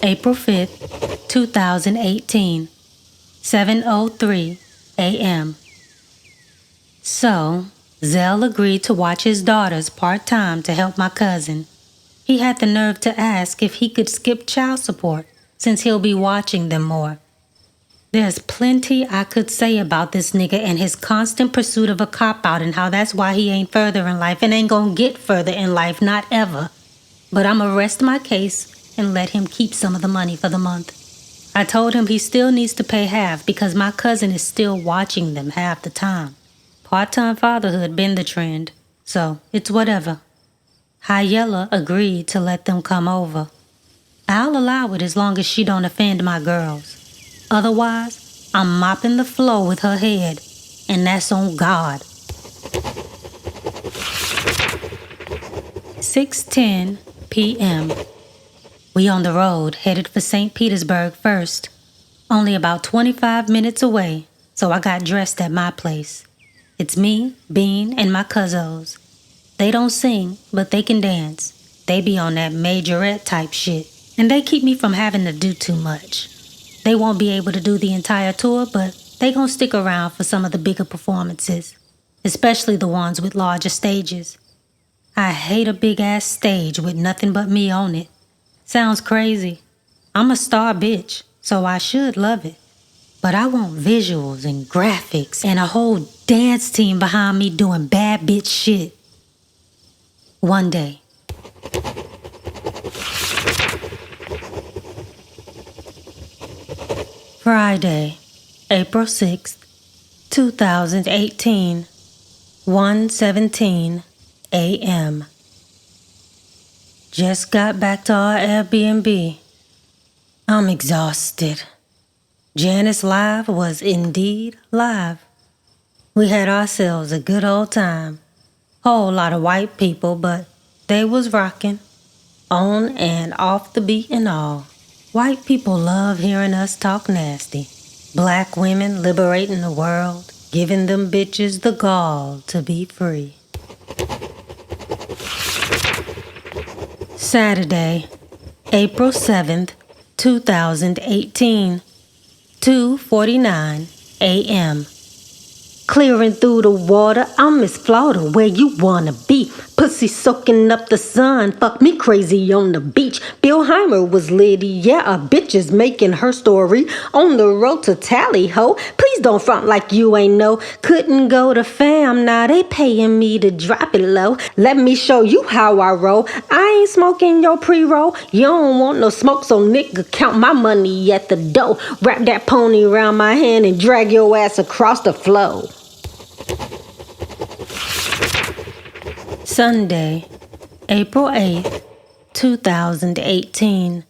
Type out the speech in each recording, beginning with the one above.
April 5th, 2018, 7:03 a.m. So, Zell agreed to watch his daughters part-time to help my cousin. He had the nerve to ask if he could skip child support since he'll be watching them more. There's plenty I could say about this nigga and his constant pursuit of a cop-out and how that's why he ain't further in life and ain't gonna get further in life, not ever. But I'ma rest my case and let him keep some of the money for the month. I told him he still needs to pay half because my cousin is still watching them half the time. Part-time fatherhood been the trend, so it's whatever. Hyella agreed to let them come over. I'll allow it as long as she don't offend my girls. Otherwise, I'm mopping the floor with her head, and that's on God. 6:10 p.m. We on the road, headed for St. Petersburg first. Only about 25 minutes away, so I got dressed at my place. It's me, Bean, and my cousins. They don't sing, but they can dance. They be on that majorette type shit, and they keep me from having to do too much. They won't be able to do the entire tour, but they gon' stick around for some of the bigger performances, especially the ones with larger stages. I hate a big-ass stage with nothing but me on it. Sounds crazy. I'm a star bitch, so I should love it. But I want visuals and graphics and a whole dance team behind me doing bad bitch shit. One day. Friday, April 6th, 2018, 1:17 a.m. Just got back to our Airbnb. I'm exhausted. Janice Live was indeed live. We had ourselves a good old time. Whole lot of white people, but they was rockin', on and off the beat and all. White people love hearing us talk nasty. Black women liberating the world, giving them bitches the gall to be free. Saturday, April 7th, 2018, 2:49 a.m. Clearing through the water, I'm Miss Flawda, where you wanna be. Pussy soaking up the sun, fuck me crazy on the beach. Bill Heimer was litty, yeah, a bitch is making her story. On the road to tally ho, please don't front like you ain't know. Couldn't go to fam, now they paying me to drop it low. Let me show you how I roll, I ain't smoking your pre-roll. You don't want no smoke, so nigga count my money at the door. Wrap that pony around my hand and drag your ass across the floor. Sunday, April 8th, 2018,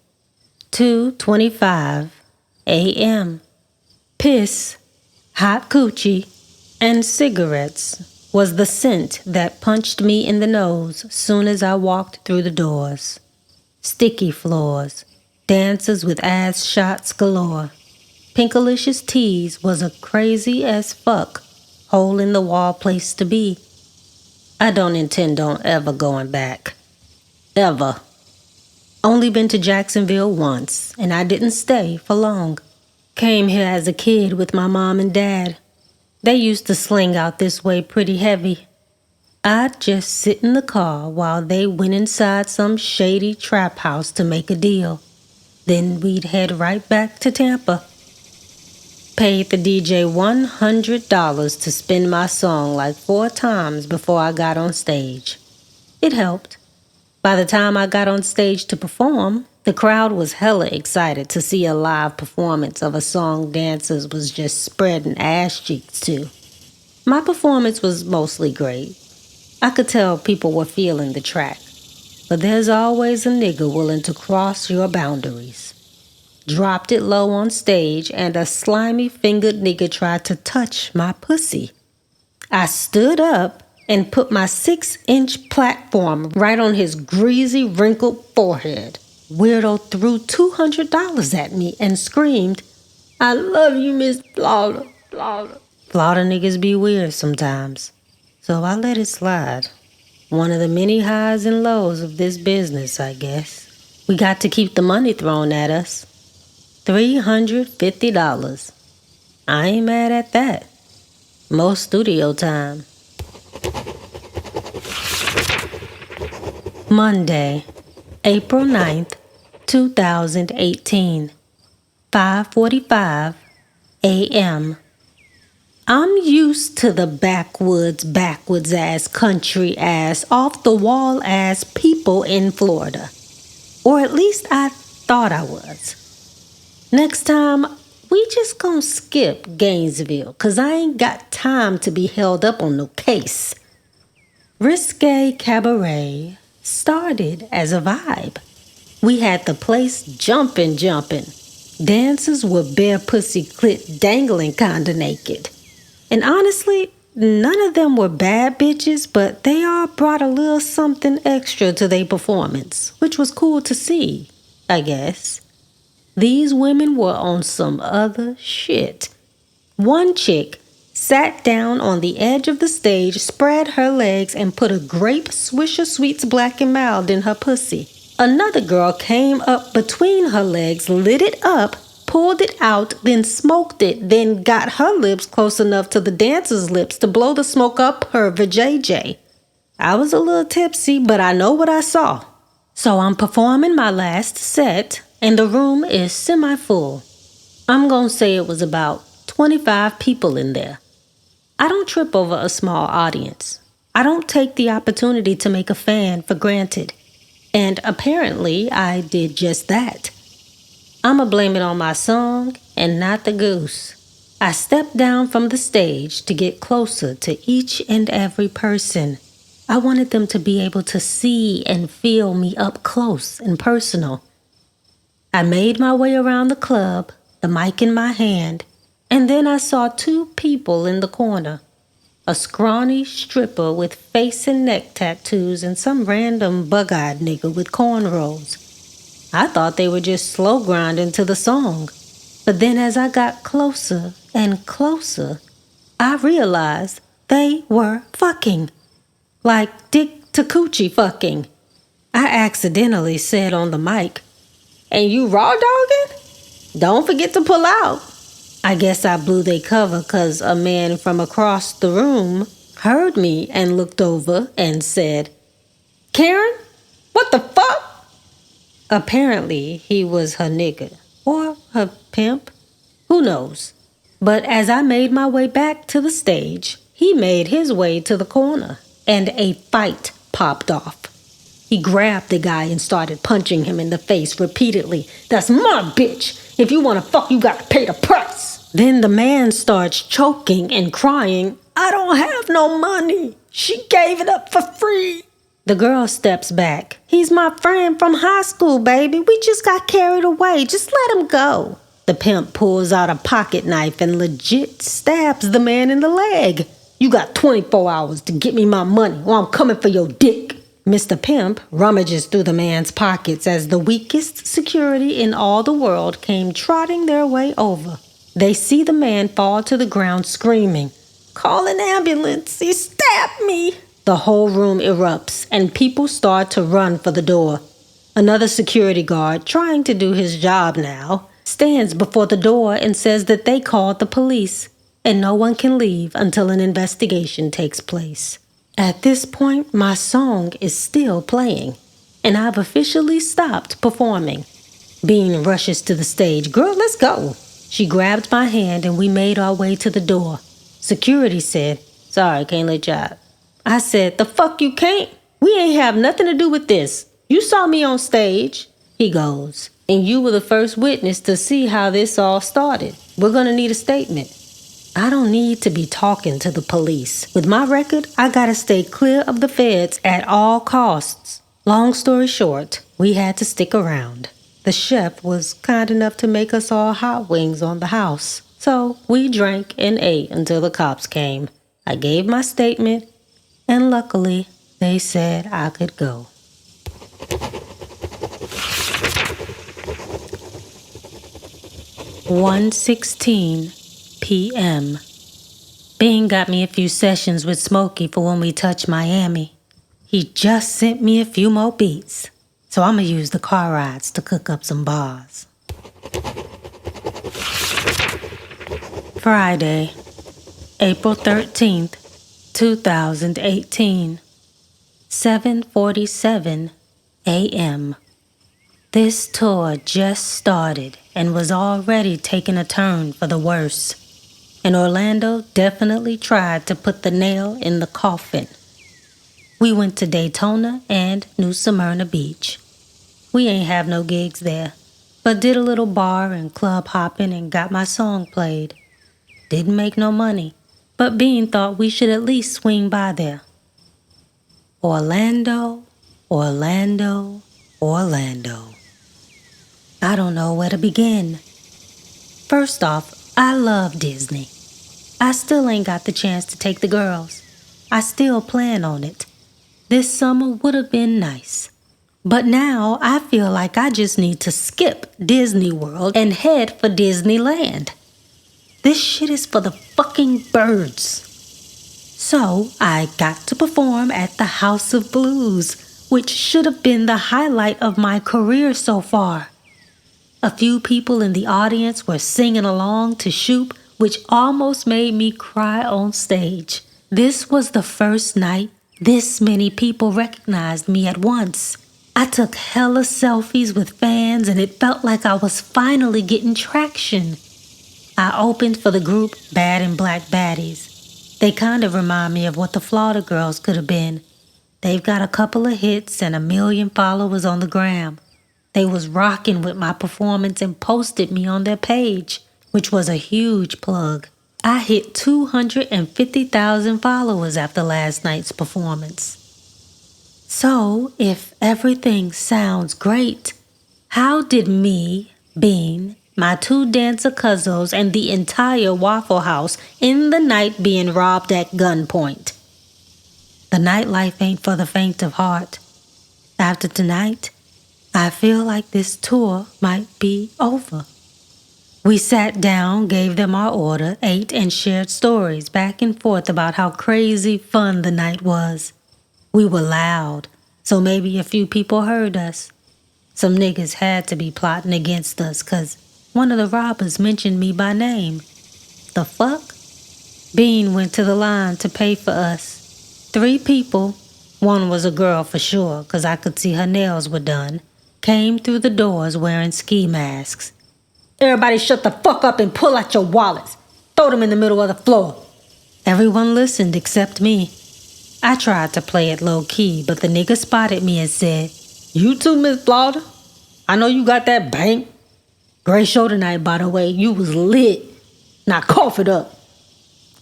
2:25 a.m. Piss, hot coochie, and cigarettes was the scent that punched me in the nose soon as I walked through the doors. Sticky floors, dancers with ass shots galore. Pinkalicious Tees was a crazy as fuck, hole-in-the-wall place to be. I don't intend on ever going back. Ever. Only been to Jacksonville once, and I didn't stay for long. Came here as a kid with my mom and dad. They used to sling out this way pretty heavy. I'd just sit in the car while they went inside some shady trap house to make a deal. Then we'd head right back to Tampa. Paid the DJ $100 to spin my song like 4 times before I got on stage. It helped. By the time I got on stage to perform, the crowd was hella excited to see a live performance of a song dancers was just spreading ass cheeks to. My performance was mostly great. I could tell people were feeling the track. But there's always a nigga willing to cross your boundaries. Dropped it low on stage, and a slimy-fingered nigga tried to touch my pussy. I stood up and put my 6-inch platform right on his greasy, wrinkled forehead. Weirdo threw $200 at me and screamed, "I love you, Miss Flawda, Flawda." Flawda niggas be weird sometimes, so I let it slide. One of the many highs and lows of this business, I guess. We got to keep the money thrown at us. $350. I ain't mad at that. Most studio time. Monday, April 9th, 2018, 5:45 a.m. I'm used to the backwards ass, country ass, off the wall ass people in Florida. Or at least I thought I was. Next time, we just gonna skip Gainesville, 'cause I ain't got time to be held up on no case. Risque Cabaret started as a vibe. We had the place jumping. Dancers were bare pussy clit dangling kinda naked. And honestly, none of them were bad bitches, but they all brought a little something extra to their performance, which was cool to see, I guess. These women were on some other shit. One chick sat down on the edge of the stage, spread her legs, and put a grape Swisher Sweets Black and Mild in her pussy. Another girl came up between her legs, lit it up, pulled it out, then smoked it, then got her lips close enough to the dancer's lips to blow the smoke up her vajayjay. I was a little tipsy, but I know what I saw. So I'm performing my last set, and the room is semi-full. I'm gonna say it was about 25 people in there. I don't trip over a small audience. I don't take the opportunity to make a fan for granted. And apparently, I did just that. I'ma blame it on my song and not the goose. I stepped down from the stage to get closer to each and every person. I wanted them to be able to see and feel me up close and personal. I made my way around the club, the mic in my hand, and then I saw two people in the corner. A scrawny stripper with face and neck tattoos and some random bug-eyed nigga with cornrows. I thought they were just slow grinding to the song. But then as I got closer and closer, I realized they were fucking. Like dick to coochie fucking. I accidentally said on the mic, "And you raw dogging? Don't forget to pull out." I guess I blew they cover 'cause a man from across the room heard me and looked over and said, "Karen, what the fuck?" Apparently, he was her nigga, or her pimp, who knows. But as I made my way back to the stage, he made his way to the corner, and a fight popped off. He grabbed the guy and started punching him in the face repeatedly. "That's my bitch. If you wanna fuck, you gotta pay the price." Then the man starts choking and crying, "I don't have no money. She gave it up for free." The girl steps back. "He's my friend from high school, baby. We just got carried away. Just let him go." The pimp pulls out a pocket knife and legit stabs the man in the leg. "You got 24 hours to get me my money or I'm coming for your dick." Mr. Pimp rummages through the man's pockets as the weakest security in all the world came trotting their way over. They see the man fall to the ground screaming, "Call an ambulance, he stabbed me." The whole room erupts and people start to run for the door. Another security guard, trying to do his job now, stands before the door and says that they called the police and no one can leave until an investigation takes place. At this point, my song is still playing, and I've officially stopped performing. Bean rushes to the stage. "Girl, let's go." She grabbed my hand and we made our way to the door. Security said, "Sorry, can't let you out." I said, "The fuck you can't? We ain't have nothing to do with this. You saw me on stage." He goes, "And you were the first witness to see how this all started. We're gonna need a statement." I don't need to be talking to the police. With my record, I gotta stay clear of the feds at all costs. Long story short, we had to stick around. The chef was kind enough to make us all hot wings on the house. So we drank and ate until the cops came. I gave my statement, and luckily, they said I could go. "1:16 p.m. Bing got me a few sessions with Smokey for when we touch Miami. He just sent me a few more beats. So I'ma use the car rides to cook up some bars. Friday, April 13th, 2018, 7:47 a.m. This tour just started and was already taking a turn for the worse. And Orlando definitely tried to put the nail in the coffin. We went to Daytona and New Smyrna Beach. We ain't have no gigs there, but did a little bar and club hopping and got my song played. Didn't make no money, but Bean thought we should at least swing by there. Orlando, Orlando, Orlando. I don't know where to begin. First off, I love Disney. I still ain't got the chance to take the girls. I still plan on it. This summer would have been nice. But now I feel like I just need to skip Disney World and head for Disneyland. This shit is for the fucking birds. So I got to perform at the House of Blues, which should have been the highlight of my career so far. A few people in the audience were singing along to Shoop, which almost made me cry on stage. This was the first night this many people recognized me at once. I took hella selfies with fans and it felt like I was finally getting traction. I opened for the group Bad and Black Baddies. They kind of remind me of what the Flawda Girls could have been. They've got a couple of hits and 1 million followers on the gram. They was rocking with my performance and posted me on their page, which was a huge plug. I hit 250,000 followers after last night's performance. So, if everything sounds great, how did me, Bean, my 2 dancer cousins, and the entire Waffle House end the night being robbed at gunpoint? The nightlife ain't for the faint of heart. After tonight, I feel like this tour might be over. We sat down, gave them our order, ate, and shared stories back and forth about how crazy fun the night was. We were loud, so maybe a few people heard us. Some niggas had to be plotting against us, 'cause one of the robbers mentioned me by name. The fuck? Bean went to the line to pay for us. 3 people, one was a girl for sure, 'cause I could see her nails were done, came through the doors wearing ski masks. Everybody shut the fuck up and pull out your wallets. Throw them in the middle of the floor. Everyone listened except me. I tried to play it low-key, but the nigga spotted me and said, "You too, Miss Flawda? I know you got that bank. Great show tonight, by the way. You was lit. Now cough it up."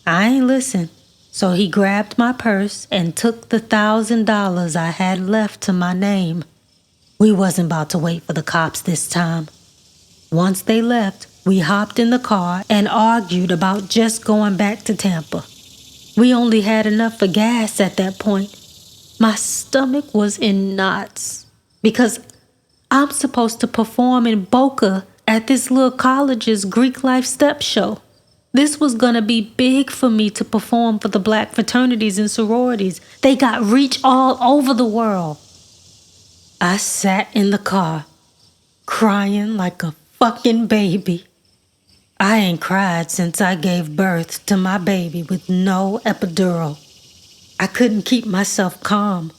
I ain't listen, so he grabbed my purse and took the $1,000 I had left to my name. We wasn't about to wait for the cops this time. Once they left, we hopped in the car and argued about just going back to Tampa. We only had enough for gas at that point. My stomach was in knots because I'm supposed to perform in Boca at this little college's Greek life step show. This was gonna be big for me to perform for the black fraternities and sororities. They got reach all over the world. I sat in the car, crying like a fucking baby. I ain't cried since I gave birth to my baby with no epidural. I couldn't keep myself calm.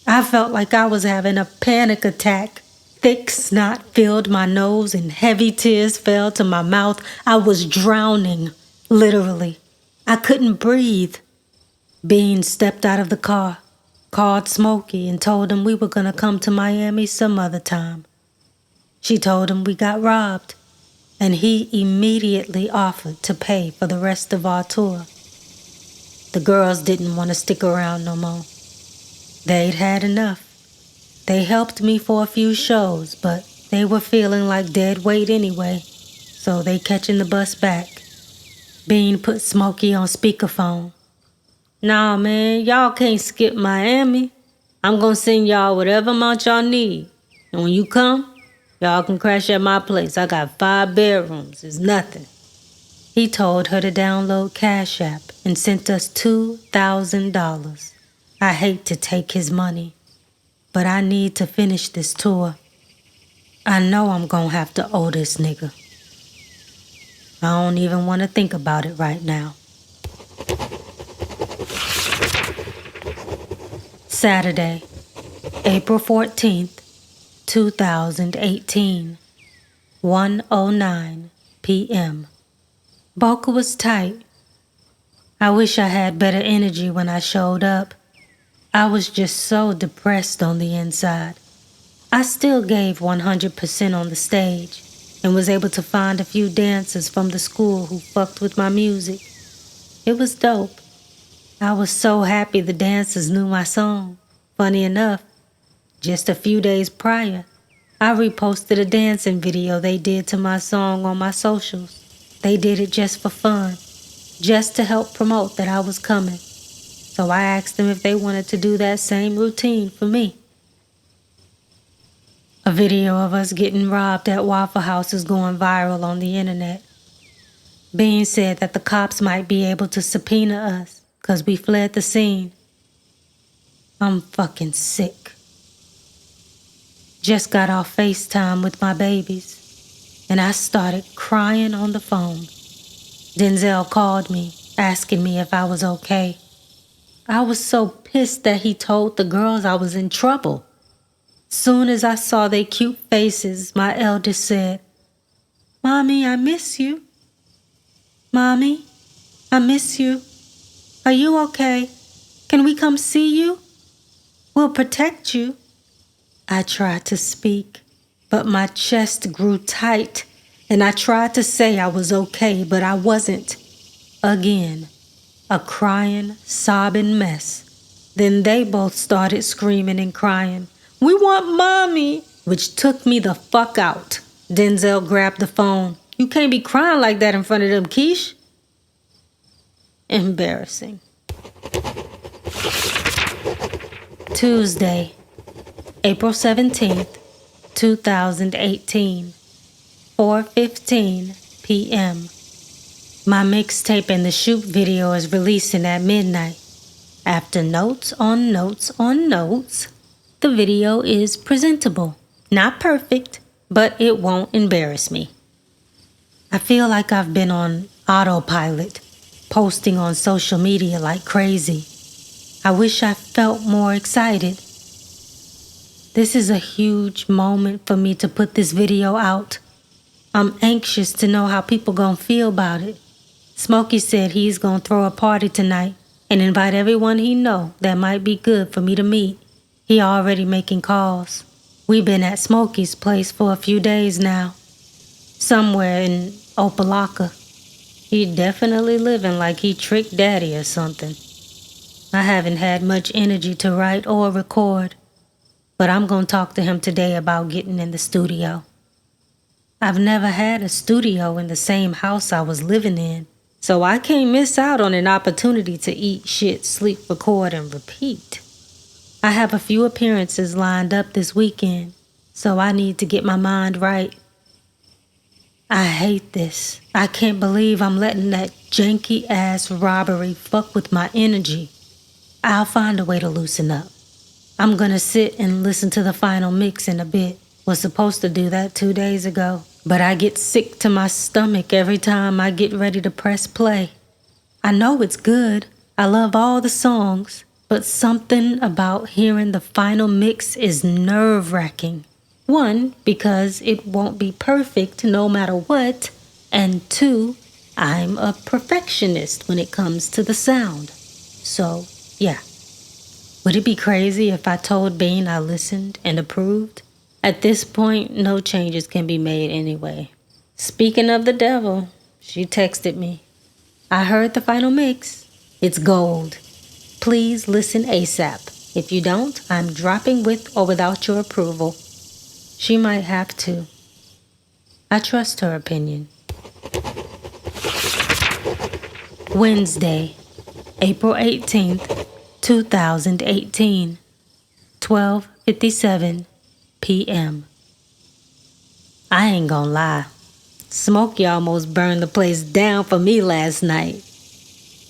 I felt like I was having a panic attack. Thick snot filled my nose and heavy tears fell to my mouth. I was drowning, literally. I couldn't breathe. Bean stepped out of the car, called Smokey, and told him we were gonna come to Miami some other time. She told him we got robbed, and he immediately offered to pay for the rest of our tour. The girls didn't want to stick around no more. They'd had enough. They helped me for a few shows, but they were feeling like dead weight anyway, so they catching the bus back. Bean put Smokey on speakerphone. "Nah, man, y'all can't skip Miami. I'm gonna send y'all whatever amount y'all need. And when you come, y'all can crash at my place. I got 5 bedrooms. It's nothing." He told her to download Cash App and sent us $2,000. I hate to take his money. but I need to finish this tour. I know I'm gonna have to owe this nigga. I don't even want to think about it right now. Saturday, April 14th, 2018, 1:09 p.m. Boca was tight. I wish I had better energy when I showed up. I was just so depressed on the inside. I still gave 100% on the stage and was able to find a few dancers from the school who fucked with my music. It was dope. I was so happy the dancers knew my song. Funny enough, just a few days prior, I reposted a dancing video they did to my song on my socials. They did it just for fun, just to help promote that I was coming. So I asked them if they wanted to do that same routine for me. A video of us getting robbed at Waffle House is going viral on the internet. Bean said that the cops might be able to subpoena us because we fled the scene. I'm fucking sick. Just got off FaceTime with my babies, and I started crying on the phone. Denzel called me, asking me if I was okay. I was so pissed that he told the girls I was in trouble. Soon as I saw their cute faces, my eldest said, "Mommy, I miss you. Mommy, I miss you. Are you okay? Can we come see you? We'll protect you." I tried to speak, but my chest grew tight, and I tried to say I was okay, but I wasn't. Again, a crying, sobbing mess. Then they both started screaming and crying, "We want Mommy," which took me the fuck out. Denzel grabbed the phone. "You can't be crying like that in front of them, Keysha." Embarrassing. Tuesday, April 17th, 2018, 4:15 p.m. My mixtape and the shoot video is releasing at midnight. After notes on notes on notes, the video is presentable. Not perfect, but it won't embarrass me. I feel like I've been on autopilot, posting on social media like crazy. I wish I felt more excited. This is a huge moment for me to put this video out. I'm anxious to know how people gonna feel about it. Smokey said he's gonna throw a party tonight and invite everyone he know that might be good for me to meet. He already making calls. We've been at Smokey's place for a few days now. Somewhere in Opalaka. He definitely living like he tricked Daddy or something. I haven't had much energy to write or record, but I'm gonna talk to him today about getting in the studio. I've never had a studio in the same house I was living in, so I can't miss out on an opportunity to eat, shit, sleep, record, and repeat. I have a few appearances lined up this weekend, so I need to get my mind right. I hate this. I can't believe I'm letting that janky-ass robbery fuck with my energy. I'll find a way to loosen up. I'm gonna sit and listen to the final mix in a bit. Was supposed to do that 2 days ago, but I get sick to my stomach every time I get ready to press play. I know it's good. I love all the songs, but something about hearing the final mix is nerve-wracking. One, because it won't be perfect no matter what, and two, I'm a perfectionist when it comes to the sound. So, yeah. Would it be crazy if I told Bean I listened and approved? At this point, no changes can be made anyway. Speaking of the devil, she texted me. "I heard the final mix. It's gold. Please listen ASAP. If you don't, I'm dropping with or without your approval." She might have to. I trust her opinion. Wednesday, April 18th, 2018, 12:57 p.m. I ain't gonna lie. Smokey almost burned the place down for me last night.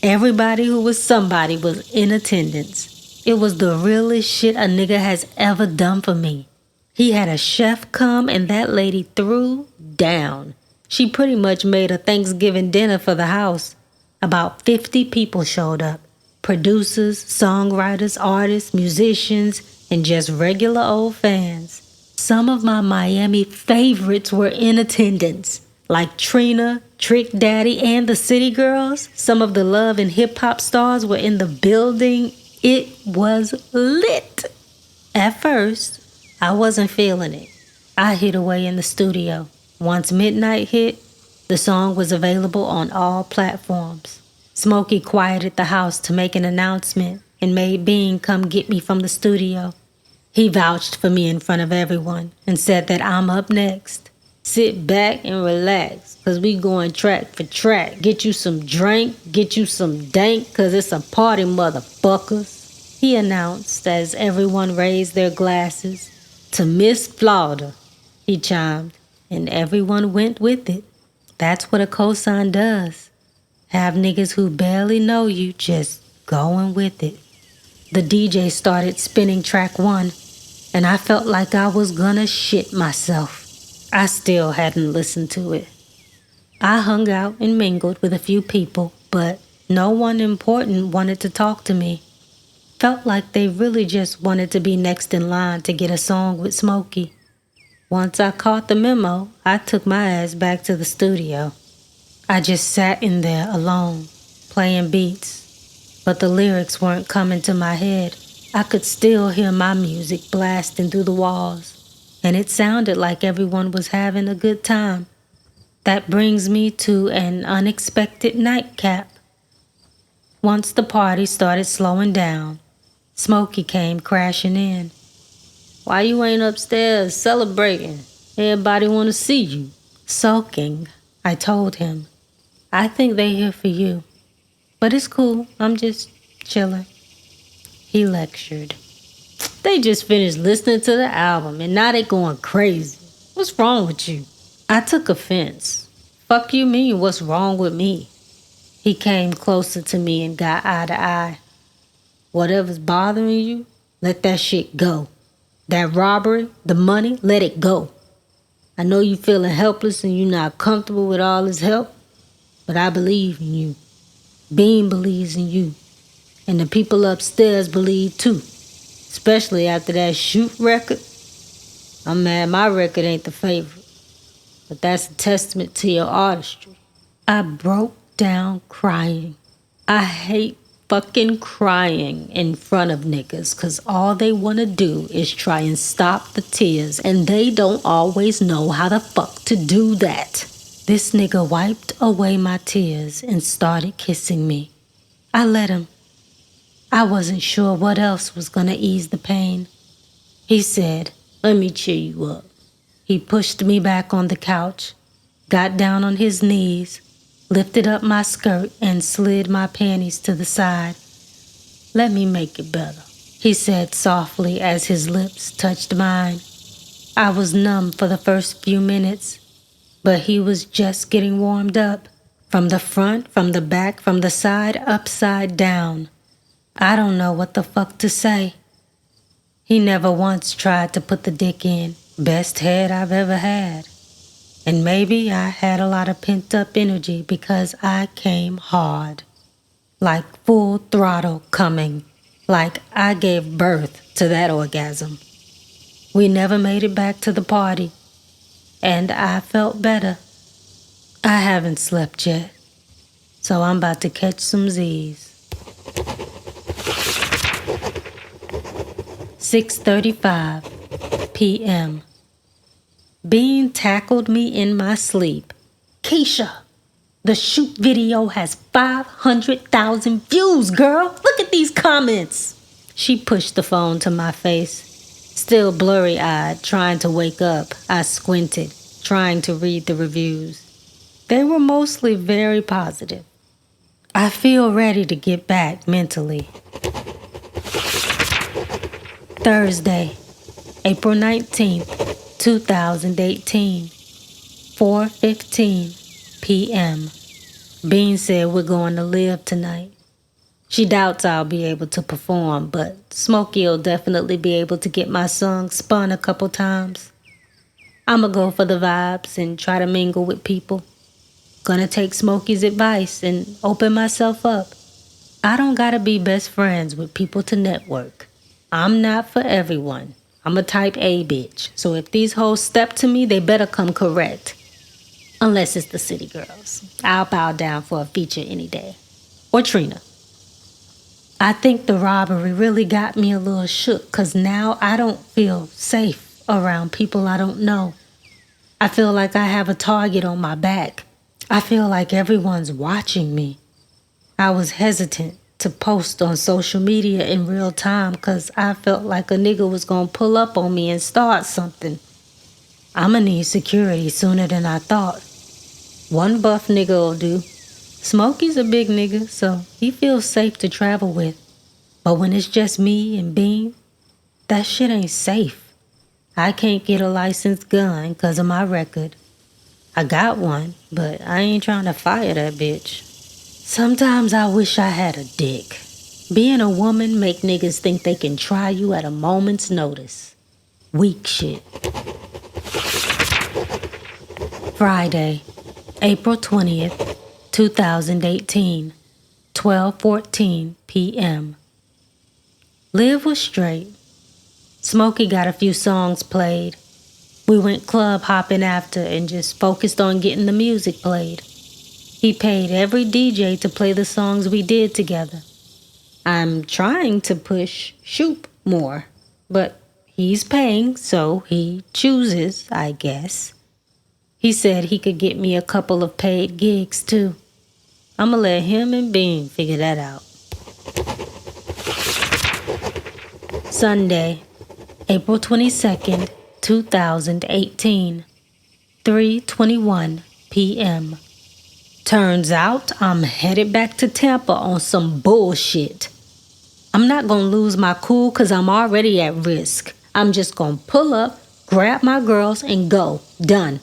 Everybody who was somebody was in attendance. It was the realest shit a nigga has ever done for me. He had a chef come and that lady threw down. She pretty much made a Thanksgiving dinner for the house. About 50 people showed up. Producers, songwriters, artists, musicians, and just regular old fans. Some of my Miami favorites were in attendance, like Trina, Trick Daddy, and the City Girls. Some of the love and hip-hop stars were in the building. It was lit. At first, I wasn't feeling it. I hid away in the studio. Once midnight hit, the song was available on all platforms. Smokey quieted the house to make an announcement and made Bean come get me from the studio. He vouched for me in front of everyone and said that I'm up next. Sit back and relax, cause we going track for track. Get you some drink, get you some dank, cause it's a party, motherfuckers. He announced as everyone raised their glasses. To Miss Flawda, he chimed, and everyone went with it. That's what a cosign does. Have niggas who barely know you just going with it. The DJ started spinning track 1, and I felt like I was gonna shit myself. I still hadn't listened to it. I hung out and mingled with a few people, but no one important wanted to talk to me. Felt like they really just wanted to be next in line to get a song with Smokey. Once I caught the memo, I took my ass back to the studio. I just sat in there alone, playing beats. But the lyrics weren't coming to my head. I could still hear my music blasting through the walls, and it sounded like everyone was having a good time. That brings me to an unexpected nightcap. Once the party started slowing down, Smokey came crashing in. Why you ain't upstairs celebrating? Everybody want to see you. Sulking, I told him. I think they here for you. But it's cool, I'm just chilling. He lectured. They just finished listening to the album and now they going crazy. What's wrong with you? I took offense. Fuck you mean, what's wrong with me? He came closer to me and got eye to eye. Whatever's bothering you, let that shit go. That robbery, the money, let it go. I know you feeling helpless and you not comfortable with all this help, but I believe in you. Bean believes in you. And the people upstairs believe too. Especially after that Shoot record. I'm mad my record ain't the favorite. But that's a testament to your artistry. I broke down crying. I hate fucking crying in front of niggas cause all they wanna do is try and stop the tears and they don't always know how the fuck to do that. This nigga wiped away my tears and started kissing me. I let him. I wasn't sure what else was gonna ease the pain. He said, let me cheer you up. He pushed me back on the couch, got down on his knees, lifted up my skirt and slid my panties to the side. Let me make it better, he said softly as his lips touched mine. I was numb for the first few minutes, but he was just getting warmed up. From the front, from the back, from the side, upside down. I don't know what the fuck to say. He never once tried to put the dick in. Best head I've ever had. And maybe I had a lot of pent-up energy because I came hard. Like full throttle coming. Like I gave birth to that orgasm. We never made it back to the party. And I felt better. I haven't slept yet. So I'm about to catch some Z's. 6:35 p.m. Bean tackled me in my sleep. Keysha, the shoot video has 500,000 views, girl. Look at these comments. She pushed the phone to my face. Still blurry-eyed, trying to wake up, I squinted, trying to read the reviews. They were mostly very positive. I feel ready to get back mentally. Thursday, April 19th, 2018, 4:15 p.m. Bean said we're going to live tonight. She doubts I'll be able to perform, but Smokey'll definitely be able to get my song spun a couple times. I'ma go for the vibes and try to mingle with people. Gonna take Smokey's advice and open myself up. I don't gotta be best friends with people to network. I'm not for everyone. I'm a type A bitch, so if these hoes step to me, they better come correct. Unless it's the City Girls. I'll bow down for a feature any day. Or Trina. I think the robbery really got me a little shook, 'cause now I don't feel safe around people I don't know. I feel like I have a target on my back. I feel like everyone's watching me. I was hesitant to post on social media in real time because I felt like a nigga was gonna pull up on me and start something. I'ma need security sooner than I thought. One buff nigga will do. Smokey's a big nigga, so he feels safe to travel with. But when it's just me and Bean, that shit ain't safe. I can't get a licensed gun because of my record. I got one, but I ain't trying to fire that bitch. Sometimes I wish I had a dick. Being a woman make niggas think they can try you at a moment's notice. Weak shit. Friday, April 20th, 2018, 12:14 p.m. Liv was straight. Smokey got a few songs played. We went club hopping after and just focused on getting the music played. He paid every DJ to play the songs we did together. I'm trying to push Shoop more, but he's paying, so he chooses, I guess. He said he could get me a couple of paid gigs, too. I'ma let him and Bean figure that out. Sunday, April 22nd, 2018, 3:21 p.m. Turns out I'm headed back to Tampa on some bullshit. I'm not gonna lose my cool because I'm already at risk. I'm just gonna pull up, grab my girls, and go. Done.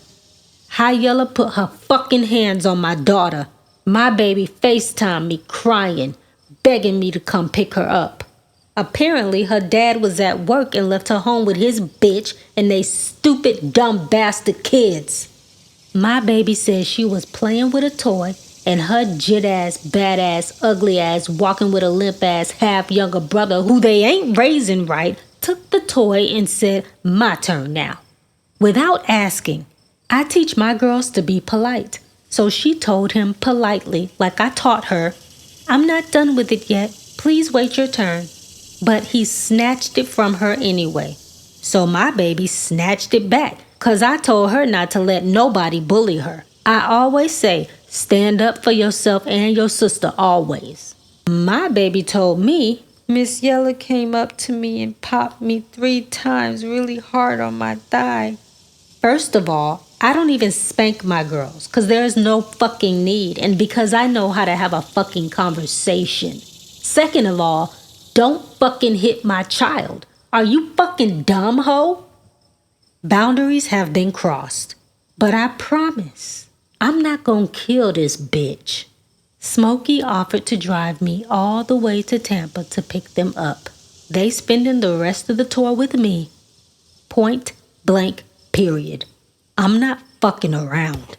High Yella put her fucking hands on my daughter. My baby FaceTimed me crying, begging me to come pick her up. Apparently, her dad was at work and left her home with his bitch and they stupid, dumb bastard kids. My baby said she was playing with a toy and her jit-ass, badass, ugly-ass, walking with a limp-ass half-younger brother who they ain't raising right took the toy and said, "My turn now." Without asking, I teach my girls to be polite. So she told him politely, like I taught her, "I'm not done with it yet. Please wait your turn." But he snatched it from her anyway. So my baby snatched it back, 'cause I told her not to let nobody bully her. I always say, stand up for yourself and your sister always. My baby told me, "Miss Yella came up to me and popped me 3 times really hard on my thigh." First of all, I don't even spank my girls, 'cause there is no fucking need, and because I know how to have a fucking conversation. Second of all, don't fucking hit my child. Are you fucking dumb, ho? Boundaries have been crossed. But I promise, I'm not gonna kill this bitch. Smokey offered to drive me all the way to Tampa to pick them up. They spending the rest of the tour with me. Point blank, period. I'm not fucking around.